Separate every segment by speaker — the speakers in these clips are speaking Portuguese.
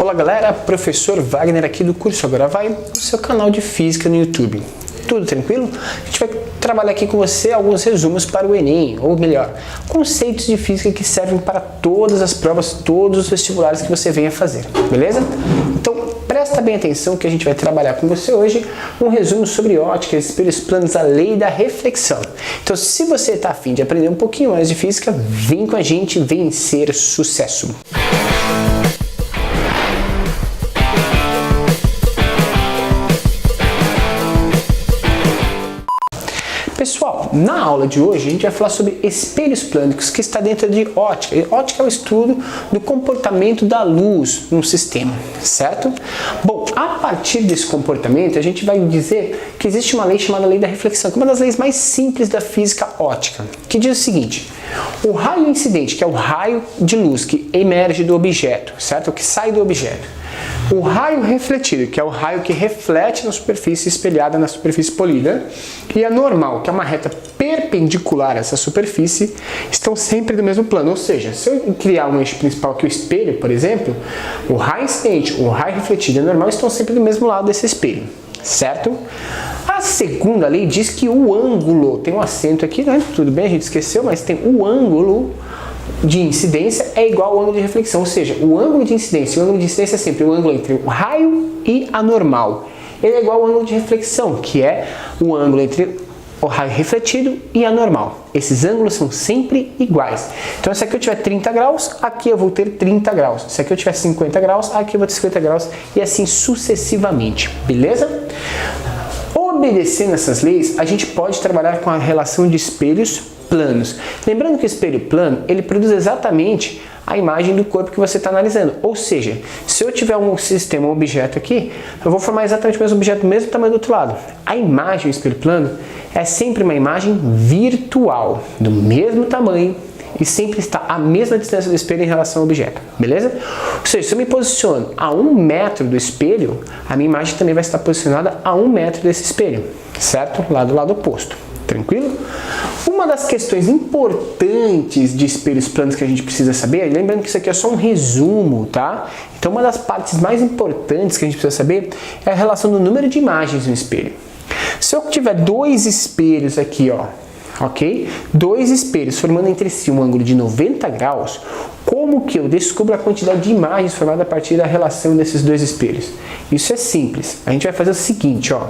Speaker 1: Olá galera, professor Wagner aqui do curso Agora Vai, no seu canal de Física no YouTube. Tudo tranquilo? A gente vai trabalhar aqui com você alguns resumos para o Enem, ou melhor, conceitos de física que servem para todas as provas, todos os vestibulares que você venha fazer, beleza? Então presta bem atenção que a gente vai trabalhar com você hoje um resumo sobre ótica, espelhos planos, a lei da reflexão. Então se você está a fim de aprender um pouquinho mais de física, vem com a gente vencer sucesso! Pessoal, na aula de hoje a gente vai falar sobre espelhos plânicos, que está dentro de ótica. E ótica é o estudo do comportamento da luz num sistema, certo? Bom, a partir desse comportamento a gente vai dizer que existe uma lei chamada lei da reflexão, que é uma das leis mais simples da física ótica, que diz o seguinte: o raio incidente, que é o raio de luz que emerge do objeto, certo? Que sai do objeto. O raio refletido, que é o raio que reflete na superfície espelhada na superfície polida, e a normal, que é uma reta perpendicular a essa superfície, estão sempre do mesmo plano. Ou seja, se eu criar um eixo principal que é o espelho, por exemplo, o raio incidente, o raio refletido e a normal estão sempre do mesmo lado desse espelho, certo? A segunda lei diz que o ângulo, tem um acento aqui, né? Tudo bem, a gente esqueceu, mas tem o ângulo de incidência é igual ao ângulo de reflexão, ou seja, o ângulo de incidência, o ângulo de incidência é sempre o ângulo entre o raio e a normal. Ele é igual ao ângulo de reflexão, que é o ângulo entre o raio refletido e a normal. Esses ângulos são sempre iguais. Então, se aqui eu tiver 30 graus, aqui eu vou ter 30 graus. Se aqui eu tiver 50 graus, aqui eu vou ter 50 graus e assim sucessivamente, beleza? Obedecendo essas leis, a gente pode trabalhar com a relação de espelhos planos. Lembrando que o espelho plano, ele produz exatamente a imagem do corpo que você está analisando. Ou seja, se eu tiver um sistema, um objeto aqui, eu vou formar exatamente o mesmo objeto do mesmo tamanho do outro lado. A imagem do espelho plano é sempre uma imagem virtual, do mesmo tamanho, e sempre está à mesma distância do espelho em relação ao objeto, beleza? Ou seja, se eu me posiciono a 1 metro do espelho, a minha imagem também vai estar posicionada a 1 metro desse espelho, certo? Lá do lado oposto, tranquilo? Uma das questões importantes de espelhos planos que a gente precisa saber, lembrando que isso aqui é só um resumo, tá? Então uma das partes mais importantes que a gente precisa saber é a relação do número de imagens no espelho. Se eu tiver dois espelhos aqui, ó, ok? Dois espelhos formando entre si um ângulo de 90 graus, como que eu descubro a quantidade de imagens formada a partir da relação desses dois espelhos? Isso é simples. A gente vai fazer o seguinte, ó.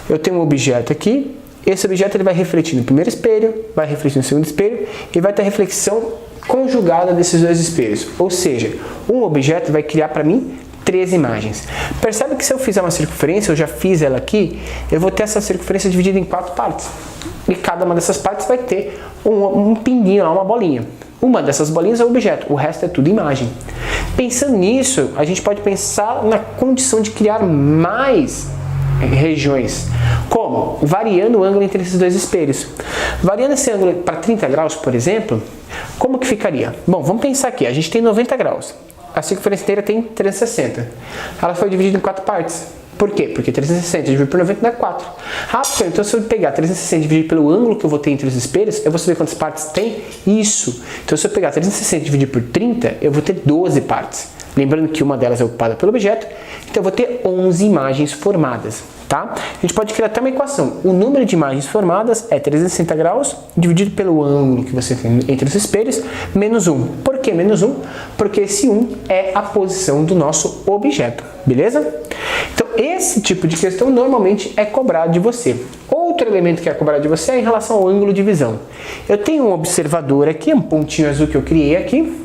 Speaker 1: Eu tenho um objeto aqui, esse objeto ele vai refletir no primeiro espelho, vai refletir no segundo espelho e vai ter reflexão conjugada desses dois espelhos. Ou seja, um objeto vai criar para mim 3 imagens. Percebe que se eu fizer uma circunferência, eu já fiz ela aqui, eu vou ter essa circunferência dividida em 4 partes. E cada uma dessas partes vai ter um pinguinho lá, uma bolinha. Uma dessas bolinhas é o objeto, o resto é tudo imagem. Pensando nisso, a gente pode pensar na condição de criar mais regiões. Como? Variando o ângulo entre esses dois espelhos. Variando esse ângulo para 30 graus, por exemplo, como que ficaria? Bom, vamos pensar aqui, a gente tem 90 graus. A circunferência inteira tem 360. Ela foi dividida em 4 partes. Por quê? Porque 360 dividido por 90 dá 4. Rápido, então se eu pegar 360 dividido pelo ângulo que eu vou ter entre os espelhos, eu vou saber quantas partes tem? Isso. Então se eu pegar 360 dividido por 30, eu vou ter 12 partes. Lembrando que uma delas é ocupada pelo objeto, então eu vou ter 11 imagens formadas, tá? A gente pode criar até uma equação. O número de imagens formadas é 360 graus dividido pelo ângulo que você tem entre os espelhos, menos 1. Por que menos 1? Porque esse 1 é a posição do nosso objeto, beleza? Então, esse tipo de questão normalmente é cobrado de você. Outro elemento que é cobrado de você é em relação ao ângulo de visão. Eu tenho um observador aqui, um pontinho azul que eu criei aqui,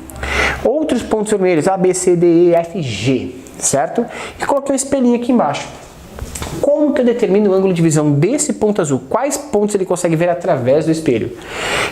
Speaker 1: outros pontos vermelhos, A, B, C, D, E, F, G, certo? E coloquei um espelhinho aqui embaixo. Como que eu determino o ângulo de visão desse ponto azul? Quais pontos ele consegue ver através do espelho?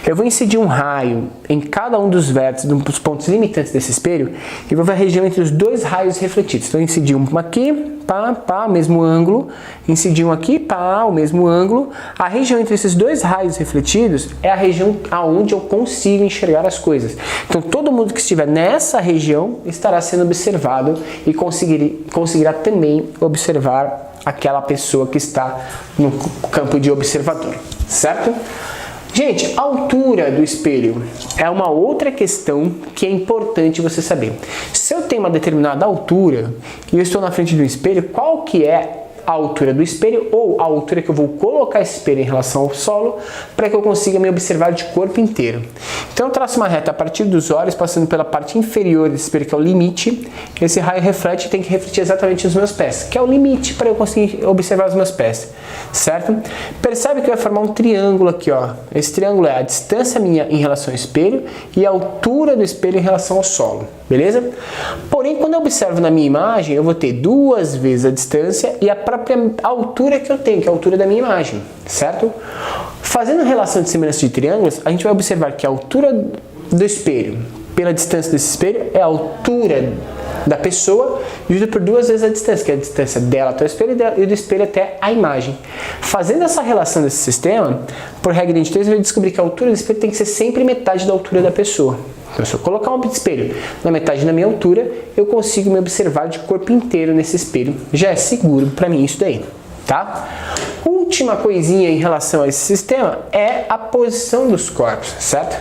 Speaker 1: Eu vou incidir um raio em cada um dos vértices, dos pontos limitantes desse espelho, e vou ver a região entre os dois raios refletidos. Então, eu incidi um aqui, pá, o mesmo ângulo, incidi um aqui, pá, o mesmo ângulo. A região entre esses dois raios refletidos é a região aonde eu consigo enxergar as coisas. Então, todo mundo que estiver nessa região estará sendo observado e conseguirá também observar aquela pessoa que está no campo de observador, certo? Gente, a altura do espelho é uma outra questão que é importante você saber. Se eu tenho uma determinada altura e eu estou na frente do espelho, qual que é a altura do espelho ou a altura que eu vou colocar esse espelho em relação ao solo para que eu consiga me observar de corpo inteiro. Então eu traço uma reta a partir dos olhos, passando pela parte inferior desse espelho, que é o limite. Esse raio reflete e tem que refletir exatamente os meus pés, que é o limite para eu conseguir observar os meus pés, certo? Percebe que vai formar um triângulo aqui, ó. Esse triângulo é a distância minha em relação ao espelho e a altura do espelho em relação ao solo, beleza? Porém, quando eu observo na minha imagem, eu vou ter 2 vezes a distância e a própria altura que eu tenho, que é a altura da minha imagem, certo? Fazendo relação de semelhança de triângulos, a gente vai observar que a altura do espelho pela distância desse espelho é a altura da pessoa dividido por 2 vezes a distância, que é a distância dela até o espelho e do espelho até a imagem. Fazendo essa relação desse sistema, por regra de 3, você vai descobrir que a altura do espelho tem que ser sempre metade da altura da pessoa. Então, se eu colocar um espelho na metade da minha altura, eu consigo me observar de corpo inteiro nesse espelho. Já é seguro para mim isso daí, tá? Última coisinha em relação a esse sistema é a posição dos corpos, certo?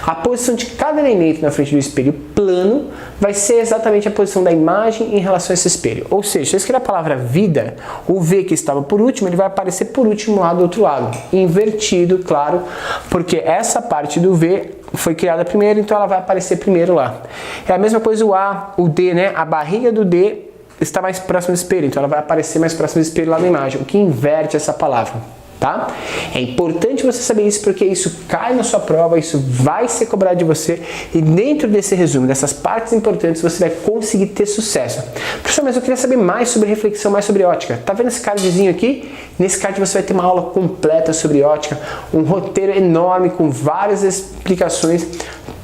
Speaker 1: A posição de cada elemento na frente do espelho plano vai ser exatamente a posição da imagem em relação a esse espelho. Ou seja, se eu escrever a palavra vida, o V que estava por último, ele vai aparecer por último lá do outro lado. Invertido, claro, porque essa parte do V foi criada primeiro, então ela vai aparecer primeiro lá. É a mesma coisa o A, o D, né? A barriga do D está mais próximo do espelho, então ela vai aparecer mais próximo do espelho lá na imagem, o que inverte essa palavra, tá? É importante você saber isso porque isso cai na sua prova, isso vai ser cobrado de você e dentro desse resumo, dessas partes importantes, você vai conseguir ter sucesso. Professor, mas eu queria saber mais sobre reflexão, mais sobre ótica. Tá vendo esse cardzinho aqui? Nesse card você vai ter uma aula completa sobre ótica, um roteiro enorme com várias explicações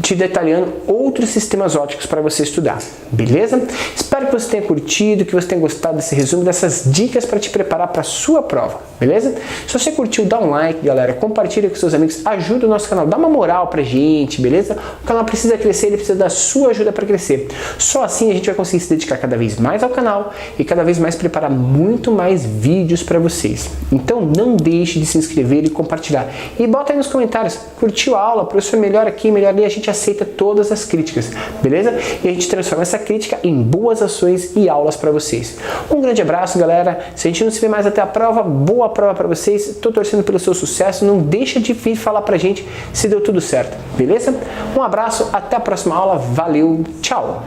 Speaker 1: te detalhando outros sistemas ópticos para você estudar, beleza? Espero que você tenha curtido, que você tenha gostado desse resumo, dessas dicas para te preparar para a sua prova, beleza? Se você curtiu, dá um like, galera, compartilha com seus amigos, ajuda o nosso canal, dá uma moral pra gente, beleza? O canal precisa crescer, ele precisa da sua ajuda para crescer. Só assim a gente vai conseguir se dedicar cada vez mais ao canal e cada vez mais preparar muito mais vídeos para vocês. Então não deixe de se inscrever e compartilhar. E bota aí nos comentários, curtiu a aula, professor, melhor aqui, melhor ali, a gente aceita todas as críticas, beleza? E a gente transforma essa crítica em boas ações e aulas para vocês. Um grande abraço, galera. Se a gente não se vê mais até a prova, boa prova para vocês. Tô torcendo pelo seu sucesso. Não deixa de vir falar pra gente se deu tudo certo, beleza? Um abraço, até a próxima aula. Valeu, tchau!